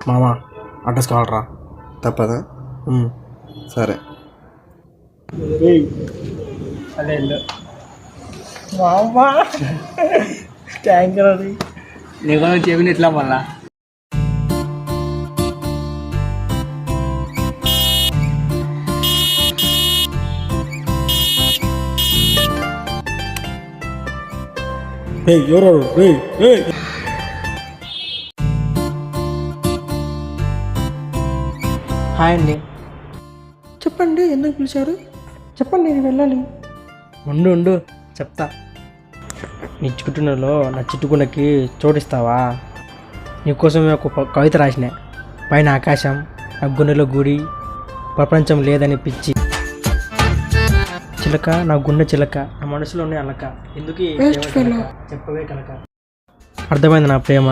మామా అడ్రస్ కావాలరా. తప్పదా? సరే. అదే మామా ట్యాంకర్ అది నీకు చెప్పిన ఎట్లా మళ్ళా. ఎవరు హాయ్ అండి. చెప్పండి, ఎందుకు పిలిచారు? చెప్పండి, నేను వెళ్ళాలి. ఉండు చెప్తా. నీ చుట్టునలో నా చిట్టుకున్నకి చోటిస్తావా? నీకోసమే ఒక కవిత రాసిన. పైన ఆకాశం, నా గుండెలో గుడి, ప్రపంచం లేదని పిచ్చి చిలక, నా గుండె చిలక, నా మనసులోనే అలక, ఎందుకు చెప్పవే కలక. అర్థమైంది నా ప్రేమ?